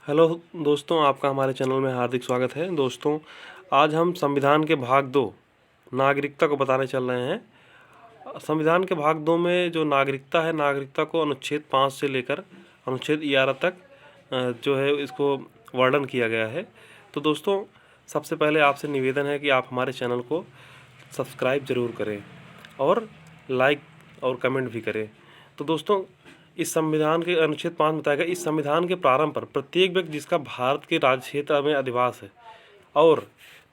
Hello दोस्तों, आपका हमारे चैनल में हार्दिक स्वागत है। दोस्तों, आज हम संविधान के भाग 2 नागरिकता को बताने चल रहे हैं। संविधान के भाग 2 में जो नागरिकता है, नागरिकता को अनुच्छेद 5 से लेकर अनुच्छेद 11 तक जो है इसको वर्णन किया गया है। तो दोस्तों, सबसे पहले आपसे निवेदन है कि आप हमारे चैनल को सब्सक्राइब ज़रूर करें और लाइक और कमेंट भी करें। तो दोस्तों, इस संविधान के अनुच्छेद 5 में बताया गया, इस संविधान के प्रारंभ पर प्रत्येक व्यक्ति जिसका भारत के राज्य क्षेत्र में अधिवास है और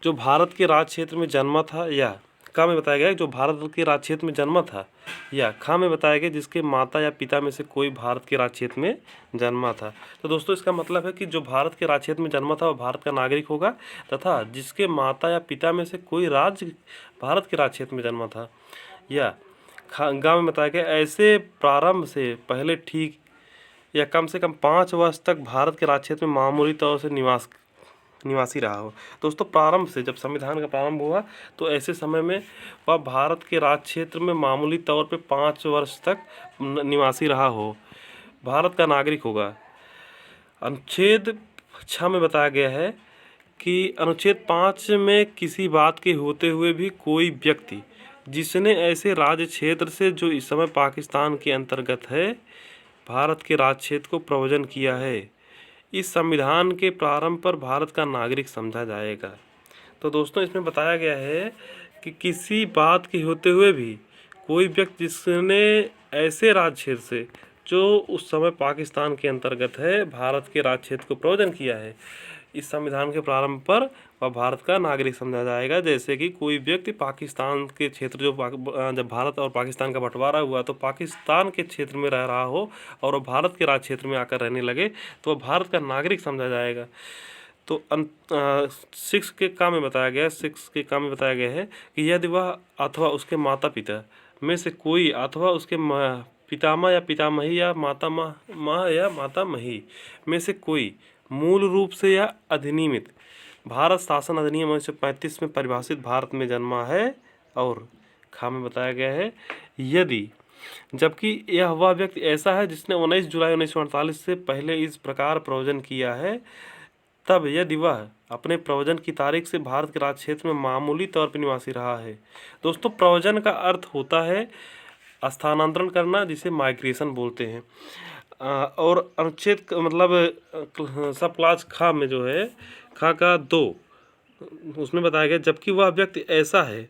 जो भारत के राज्य क्षेत्र में जन्मा था, या का में बताया गया जो भारत के राज्य क्षेत्र में जन्मा था, या खा में बताया गया जिसके माता या पिता में से कोई भारत के राज्य क्षेत्र में जन्मा था। तो दोस्तों, इसका मतलब है कि जो भारत के राज्य क्षेत्र में जन्मा था वह भारत का नागरिक होगा, तथा जिसके माता या पिता में से कोई राज्य भारत के राज्य क्षेत्र में जन्मा था, या गाँव में बताया गया ऐसे प्रारंभ से पहले ठीक या कम से कम 5 वर्ष तक भारत के राज्य क्षेत्र में मामूली तौर से निवासी रहा हो। दोस्तों, प्रारंभ से जब संविधान का प्रारंभ हुआ तो ऐसे समय में वह भारत के राज्य क्षेत्र में मामूली तौर पे 5 वर्ष तक निवासी रहा हो, भारत का नागरिक होगा। अनुच्छेद 6 में बताया गया है कि अनुच्छेद 5 में किसी बात के होते हुए भी कोई व्यक्ति जिसने ऐसे राज्य क्षेत्र से जो इस समय पाकिस्तान के अंतर्गत है, भारत के राज्य क्षेत्र को प्रवजन किया है, इस संविधान के प्रारंभ पर भारत का नागरिक समझा जाएगा। तो दोस्तों, इसमें बताया गया है कि किसी बात के होते हुए भी कोई व्यक्ति जिसने ऐसे राज्य क्षेत्र से जो उस समय पाकिस्तान के अंतर्गत है, भारत के राज्य क्षेत्र को प्रवजन किया है, इस संविधान के प्रारंभ पर वह भारत का नागरिक समझा जाएगा। जैसे कि कोई व्यक्ति पाकिस्तान के क्षेत्र जब भारत और पाकिस्तान का बंटवारा हुआ तो पाकिस्तान के क्षेत्र में रह रहा हो और वह भारत के राज्य क्षेत्र में आकर रहने लगे तो वह भारत का नागरिक समझा जाएगा। तो 6 के काम में बताया गया 6 के काम में बताया गया है कि यदि वह अथवा उसके माता पिता में से कोई अथवा उसके पितामह या पितामही या माँ या मातामही में से कोई मूल रूप से या अधिनियमित भारत शासन अधिनियम 1935 में परिभाषित भारत में जन्मा है, और खा में बताया गया है यदि जबकि यह वह व्यक्ति ऐसा है जिसने 19 जुलाई 1948 से पहले इस प्रकार प्रवचन किया है, तब यदि वह अपने प्रवचन की तारीख से भारत के राज्य क्षेत्र में मामूली तौर पर निवासी रहा है। दोस्तों, प्रवचन का अर्थ होता है स्थानांतरण करना, जिसे माइग्रेशन बोलते हैं। और अनुच्छेद मतलब सब क्लास खा में जो है खा का 2 उसमें बताया गया जबकि वह व्यक्ति ऐसा है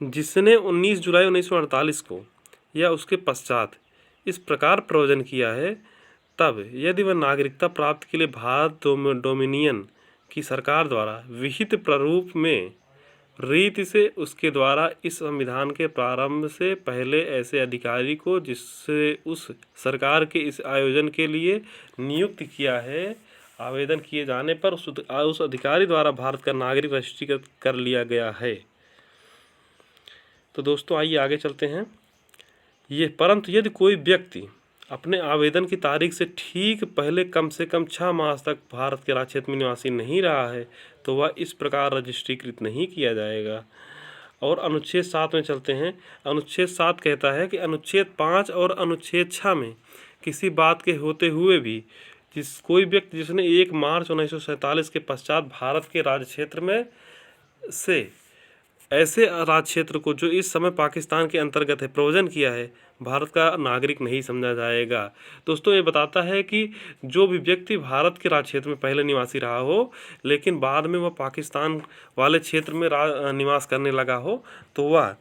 जिसने 19 जुलाई 1948 को या उसके पश्चात इस प्रकार प्रवचन किया है, तब यदि वह नागरिकता प्राप्ति के लिए भारत डोमिनियन की सरकार द्वारा विहित प्रारूप में रीति से उसके द्वारा इस संविधान के प्रारंभ से पहले ऐसे अधिकारी को जिससे उस सरकार के इस आयोजन के लिए नियुक्त किया है, आवेदन किए जाने पर उस अधिकारी द्वारा भारत का नागरिक रजिस्ट्रीकृत कर लिया गया है। तो दोस्तों, आइए आगे चलते हैं। परंतु यदि कोई व्यक्ति अपने आवेदन की तारीख से ठीक पहले कम से कम 6 मास तक भारत के राज्य क्षेत्र में निवासी नहीं रहा है तो वह इस प्रकार रजिस्ट्रीकृत नहीं किया जाएगा। और अनुच्छेद 7 में चलते हैं। अनुच्छेद 7 कहता है कि अनुच्छेद 5 और अनुच्छेद 6 में किसी बात के होते हुए भी कोई व्यक्ति जिसने 1 मार्च 1947 के पश्चात भारत के राज्य क्षेत्र में से ऐसे राज्य क्षेत्र को जो इस समय पाकिस्तान के अंतर्गत है प्रवचन किया है, भारत का नागरिक नहीं समझा जाएगा। दोस्तों, ये बताता है कि जो भी व्यक्ति भारत के राज्य क्षेत्र में पहले निवासी रहा हो लेकिन बाद में वह पाकिस्तान वाले क्षेत्र में निवास करने लगा हो तो वह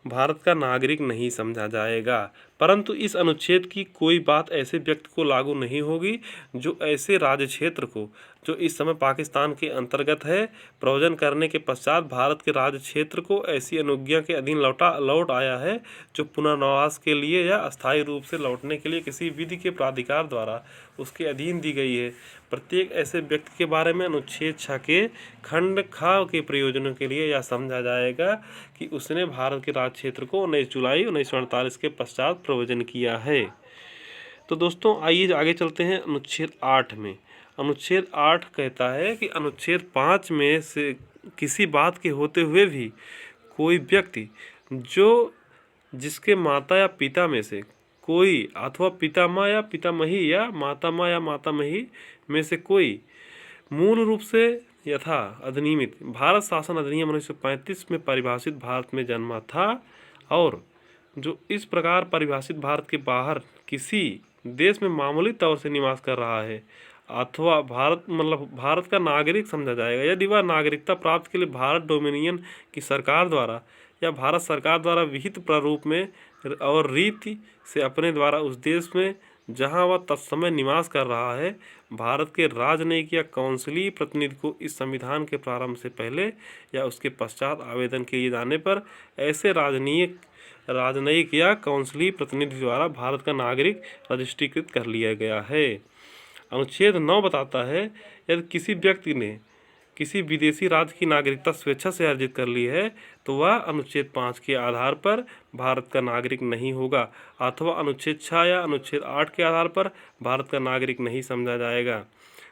भारत का नागरिक नहीं समझा जाएगा। परंतु इस अनुच्छेद की कोई बात ऐसे व्यक्ति को लागू नहीं होगी जो ऐसे राज्य क्षेत्र को जो इस समय पाकिस्तान के अंतर्गत है प्रवचन करने के पश्चात भारत के राज्य क्षेत्र को ऐसी अनुज्ञा के अधीन लौट आया है जो पुनर्वास के लिए या अस्थायी रूप से लौटने के लिए किसी विधि के प्राधिकार द्वारा उसके अधीन दी गई है। प्रत्येक ऐसे व्यक्ति के बारे में अनुच्छेद 6 के खंड खा के प्रयोजनों के लिए यह समझा जाएगा कि उसने भारत के राज्य क्षेत्र को 19 जुलाई 1948 के पश्चात प्रवचन किया है। तो दोस्तों, आइए आगे चलते हैं अनुच्छेद 8 में। अनुच्छेद 8 कहता है कि अनुच्छेद 5 में से किसी बात के होते हुए भी कोई व्यक्ति जो जिसके माता या पिता में से कोई अथवा पितामह या पितामही या मातामही में से कोई मूल रूप से यथा अधिनियमित भारत शासन अधिनियम 1935 में परिभाषित भारत में जन्मा था और जो इस प्रकार परिभाषित भारत के बाहर किसी देश में मामूली तौर से निवास कर रहा है अथवा भारत का नागरिक समझा जाएगा यदि वह नागरिकता प्राप्त के लिए भारत डोमिनियन की सरकार द्वारा या भारत सरकार द्वारा विहित प्रारूप में और रीति से अपने द्वारा उस देश में जहां वह तत्समय निवास कर रहा है भारत के राजनयिक या काउंसिली प्रतिनिधि को इस संविधान के प्रारंभ से पहले या उसके पश्चात आवेदन किए जाने पर ऐसे राजनयिक या काउंसिली प्रतिनिधि द्वारा भारत का नागरिक रजिस्ट्रीकृत कर लिया गया है। अनुच्छेद 9 बताता है यदि किसी व्यक्ति ने किसी विदेशी राज्य की नागरिकता स्वेच्छा से अर्जित कर ली है तो वह अनुच्छेद 5 के आधार पर भारत का नागरिक नहीं होगा अथवा अनुच्छेद 6 या अनुच्छेद 8 के आधार पर भारत का नागरिक नहीं समझा जाएगा।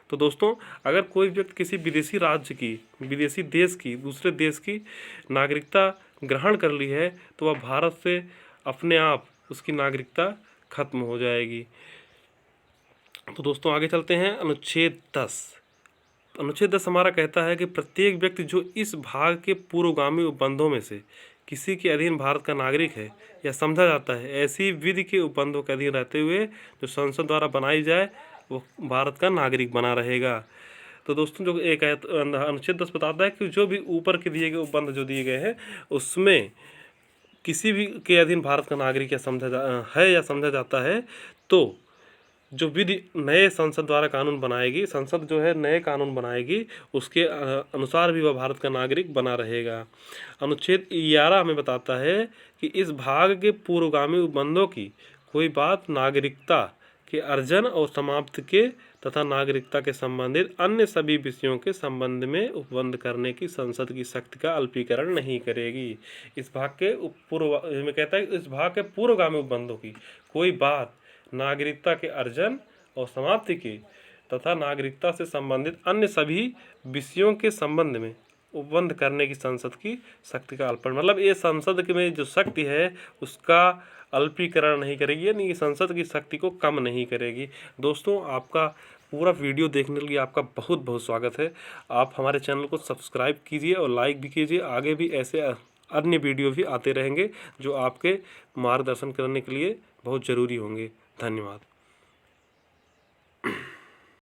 तो दोस्तों, अगर कोई व्यक्ति किसी विदेशी राज्य की, विदेशी देश की, दूसरे देश की नागरिकता ग्रहण कर ली है तो वह भारत से अपने आप उसकी नागरिकता खत्म हो जाएगी। तो दोस्तों आगे चलते हैं। अनुच्छेद 10 हमारा कहता है कि प्रत्येक व्यक्ति जो इस भाग के पूर्वगामी उपबंधों में से किसी के अधीन भारत का नागरिक है या समझा जाता है ऐसी विधि के उपबंधों के अधीन रहते हुए जो संसद द्वारा बनाई जाए वो भारत का नागरिक बना रहेगा। तो दोस्तों जो एक अनुच्छेद 10 बताता है कि जो भी ऊपर के दिए गए उपबंध जो दिए गए हैं उसमें किसी भी के अधीन भारत का नागरिक या समझा जाता है तो जो विधि नए संसद द्वारा कानून बनाएगी, संसद जो है नए कानून बनाएगी उसके अनुसार भी वह भारत का नागरिक बना रहेगा। अनुच्छेद 11 हमें बताता है कि इस भाग के पूर्वगामी उपबंधों की कोई बात नागरिकता के अर्जन और समाप्ति के तथा नागरिकता के संबंधित अन्य सभी विषयों के संबंध में उपबंध करने की संसद की शक्ति का अल्पीकरण नहीं करेगी। इस भाग के पूर्व में कहता है कि इस भाग के पूर्वगामी उपबंधों की कोई बात नागरिकता के अर्जन और समाप्ति के तथा नागरिकता से संबंधित अन्य सभी विषयों के संबंध में उपबंध करने की संसद की शक्ति का अल्पीकरण, मतलब ये संसद में जो शक्ति है उसका अल्पीकरण नहीं करेगी, यानी संसद की शक्ति को कम नहीं करेगी। दोस्तों, आपका पूरा वीडियो देखने के लिए आपका बहुत बहुत स्वागत है। आप हमारे चैनल को सब्सक्राइब कीजिए और लाइक भी कीजिए। आगे भी ऐसे अन्य वीडियो भी आते रहेंगे जो आपके मार्गदर्शन करने के लिए बहुत ज़रूरी होंगे। धन्यवाद।